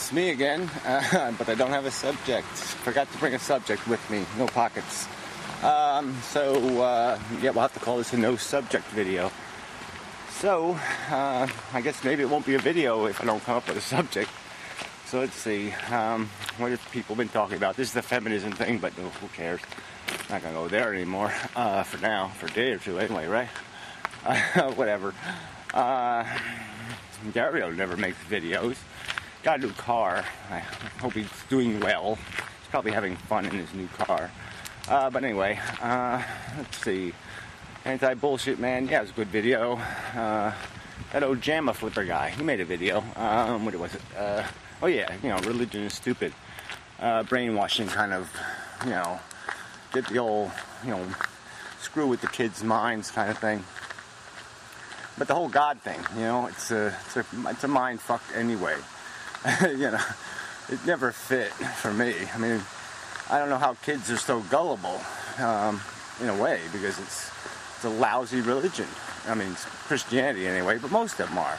It's me again, but I don't have a subject. Forgot to bring a subject with me. No pockets. Yeah, we'll have to call this a no subject video. So, I guess maybe it won't be a video if I don't come up with a subject. So let's see. What have people been talking about? This is the feminism thing, but who cares? Not gonna go there anymore. For now, for a day or two anyway, right? Whatever. Dario never makes videos. Got a new car. I hope he's doing well. He's probably having fun in his new car. But anyway, let's see. Anti-bullshit man. Yeah, it was a good video. That old JAMA flipper guy. He made a video. What was it? Oh yeah, religion is stupid. Brainwashing kind of, get the old, screw with the kids' minds kind of thing. But the whole God thing, it's a mind fuck anyway. It never fit for me. I mean, I don't know how kids are so gullible, in a way, because it's a lousy religion. I mean, it's Christianity anyway, but most of them are.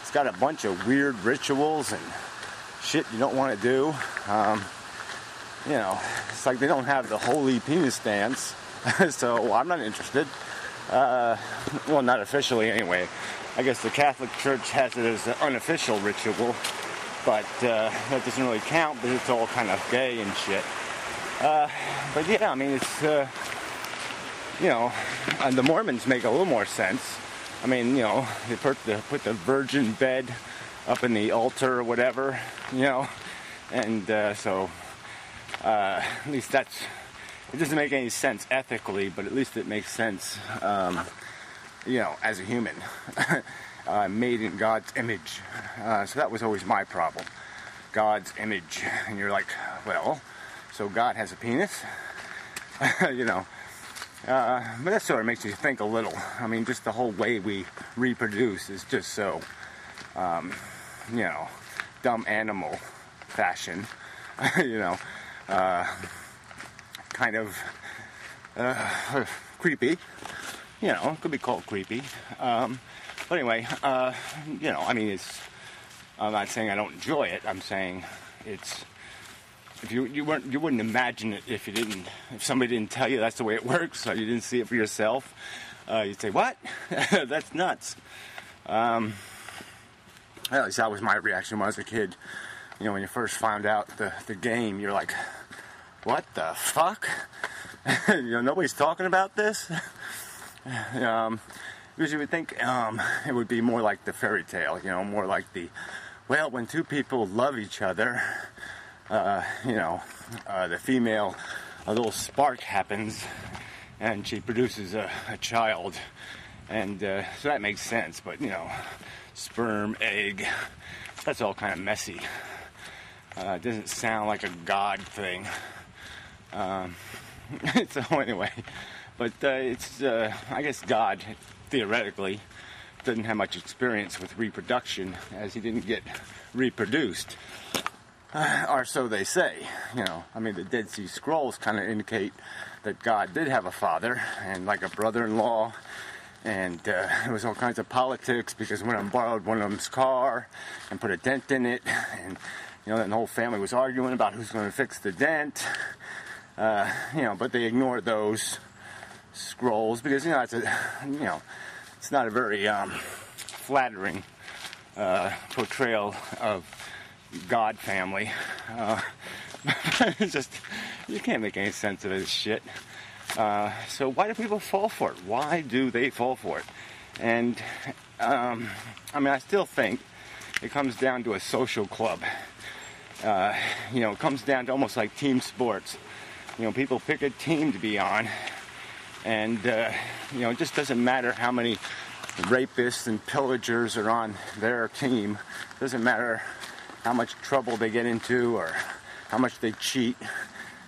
It's got a bunch of weird rituals and shit you don't want to do. It's like they don't have the holy penis dance, so I'm not interested. Well, not officially anyway. I guess the Catholic Church has it as an unofficial ritual, but that doesn't really count because it's all kind of gay and shit. But yeah, I mean, it's, and the Mormons make a little more sense. I mean, they put the virgin bed up in the altar or whatever, and so at least that's, it doesn't make any sense ethically, but at least it makes sense, as a human, made in God's image. So that was always my problem, God's image. And you're like, well, so God has a penis, but that sort of makes you think a little. I mean, just the whole way we reproduce is just so, dumb animal fashion, kind of creepy. It could be called creepy. But anyway, I mean, I'm not saying I don't enjoy it. I'm saying it's, if you wouldn't imagine it if somebody didn't tell you that's the way it works, or you didn't see it for yourself. You'd say, what? That's nuts. At least that was my reaction when I was a kid. When you first found out the game, you're like, what the fuck? Nobody's talking about this? Because you would think it would be more like the fairy tale, more like when two people love each other, the female, a little spark happens, and she produces a child, and so that makes sense, but, sperm, egg, that's all kind of messy. It doesn't sound like a God thing. So anyway, but it's, I guess God, theoretically, doesn't have much experience with reproduction, as he didn't get reproduced. Or so they say, I mean, the Dead Sea Scrolls kind of indicate that God did have a father, and like a brother-in-law, and it was all kinds of politics, because when I borrowed one of them's car, and put a dent in it, and, then the whole family was arguing about who's going to fix the dent, but they ignored those scrolls, because, it's not a very flattering portrayal of God family. It's just, you can't make any sense of this shit. So why do people fall for it? Why do they fall for it? And, I still think it comes down to a social club. It comes down to almost like team sports. People pick a team to be on, and, it just doesn't matter how many rapists and pillagers are on their team. It doesn't matter how much trouble they get into or how much they cheat.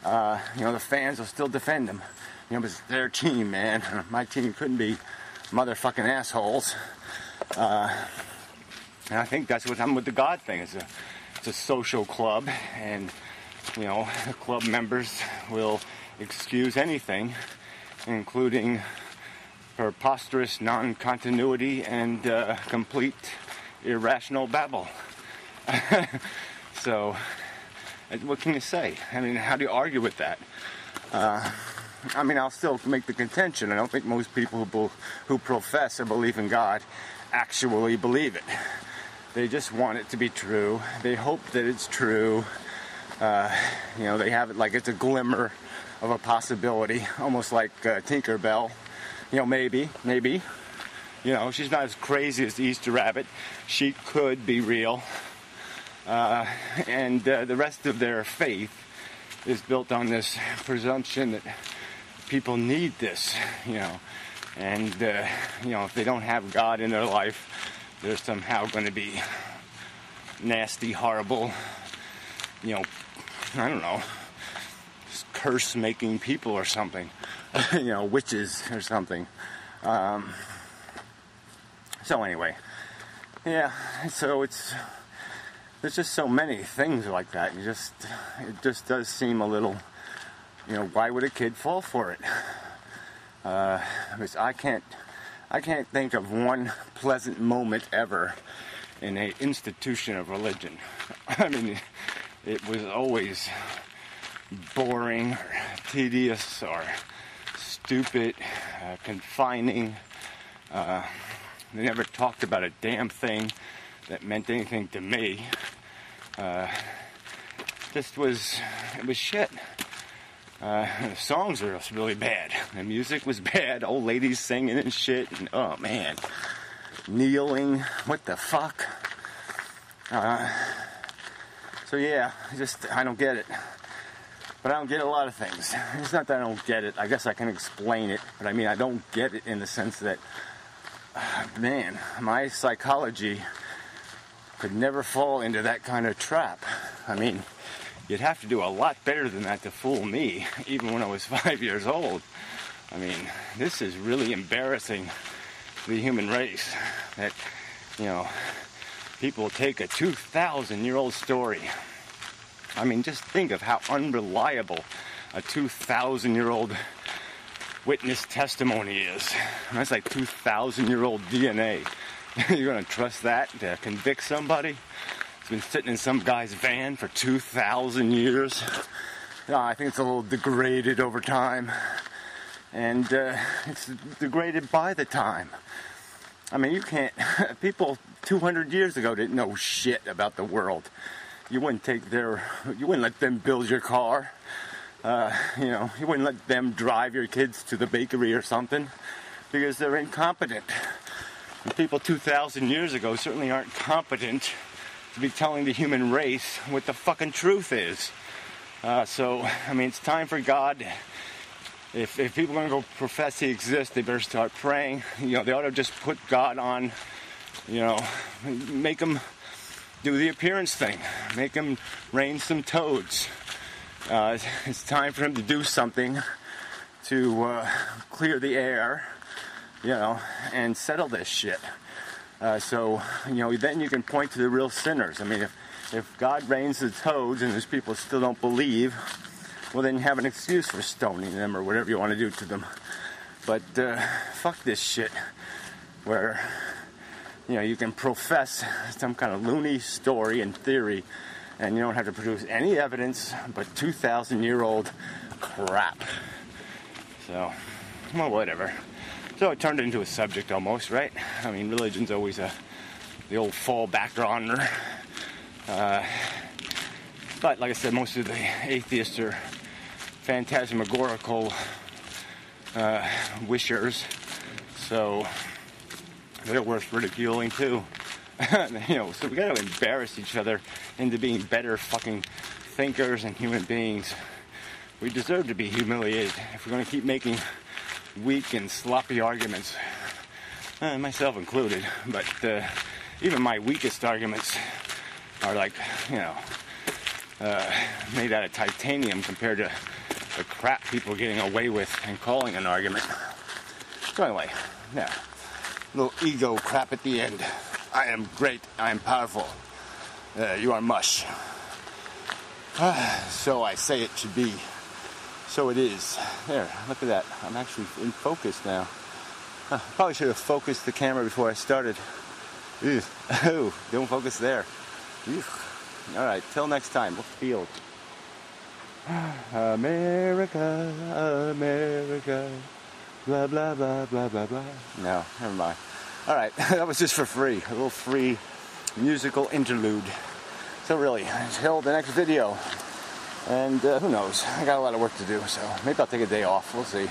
The fans will still defend them. But it's their team, man. My team couldn't be motherfucking assholes. And I think that's what I'm with the God thing. It's a social club, and, the club members will excuse anything, including preposterous non-continuity and complete irrational babble. So, what can you say? I mean, how do you argue with that? I mean, I'll still make the contention. I don't think most people who profess or believe in God actually believe it. They just want it to be true. They hope that it's true. You know, they have it like it's a glimmer of a possibility, almost like Tinkerbell. You know, maybe. You know, she's not as crazy as the Easter Rabbit. She could be real. And the rest of their faith is built on this presumption that people need this, you know. And, you know, if they don't have God in their life, they're somehow going to be nasty, horrible, you know, I don't know, curse-making people or something. You know, witches or something. So anyway, yeah, so there's just so many things like that. It just does seem a little, you know, why would a kid fall for it? Because I can't think of one pleasant moment ever in an institution of religion. I mean, it was always boring, or tedious, or stupid, confining. They never talked about a damn thing that meant anything to me. It was shit. The songs were really bad. The music was bad. Old ladies singing and shit. And, oh man, kneeling. What the fuck? So yeah, I don't get it. But I don't get a lot of things. It's not that I don't get it. I guess I can explain it. But I mean, I don't get it in the sense that, man, my psychology could never fall into that kind of trap. I mean, you'd have to do a lot better than that to fool me, even when I was 5 years old. I mean, this is really embarrassing to the human race. That, you know, people take a 2,000-year-old story. I mean, just think of how unreliable a 2,000-year-old witness testimony is. And that's like 2,000-year-old DNA. You're going to trust that to convict somebody? It's been sitting in some guy's van for 2,000 years. I think it's a little degraded over time. And it's degraded by the time. I mean, you can't... People 200 years ago didn't know shit about the world. You wouldn't let them build your car. You know, you wouldn't let them drive your kids to the bakery or something because they're incompetent. And people 2,000 years ago certainly aren't competent to be telling the human race what the fucking truth is. So, I mean, it's time for God. If people are going to go profess He exists, they better start praying. You know, they ought to just put God on, you know, make Him do the appearance thing. Make Him rain some toads. It's time for Him to do something to clear the air, you know, and settle this shit. So, you know, then you can point to the real sinners. I mean, if God rains the toads and those people still don't believe, well, then you have an excuse for stoning them or whatever you want to do to them. But fuck this shit where, you know, you can profess some kind of loony story and theory and you don't have to produce any evidence but 2,000-year-old crap. So, well, whatever. So it turned into a subject almost, right? I mean, religion's always the old fallback runner. But like I said, most of the atheists are phantasmagorical wishers, so they're worth ridiculing too. You know, so we gotta embarrass each other into being better fucking thinkers and human beings. We deserve to be humiliated if we're gonna keep making weak and sloppy arguments, myself included. But even my weakest arguments are like, you know, made out of titanium compared to the crap people are getting away with and calling an argument. So anyway, yeah, little ego crap at the end. I am great. I am powerful. You are mush. So I say it should be. So it is. There, look at that. I'm actually in focus now. Probably should have focused the camera before I started. Oh, don't focus there. All right, till next time. Look field. America, America, blah, blah, blah, blah, blah, blah. No, never mind. All right, that was just for free. A little free musical interlude. So really, until the next video. And who knows? I got a lot of work to do, so maybe I'll take a day off. We'll see.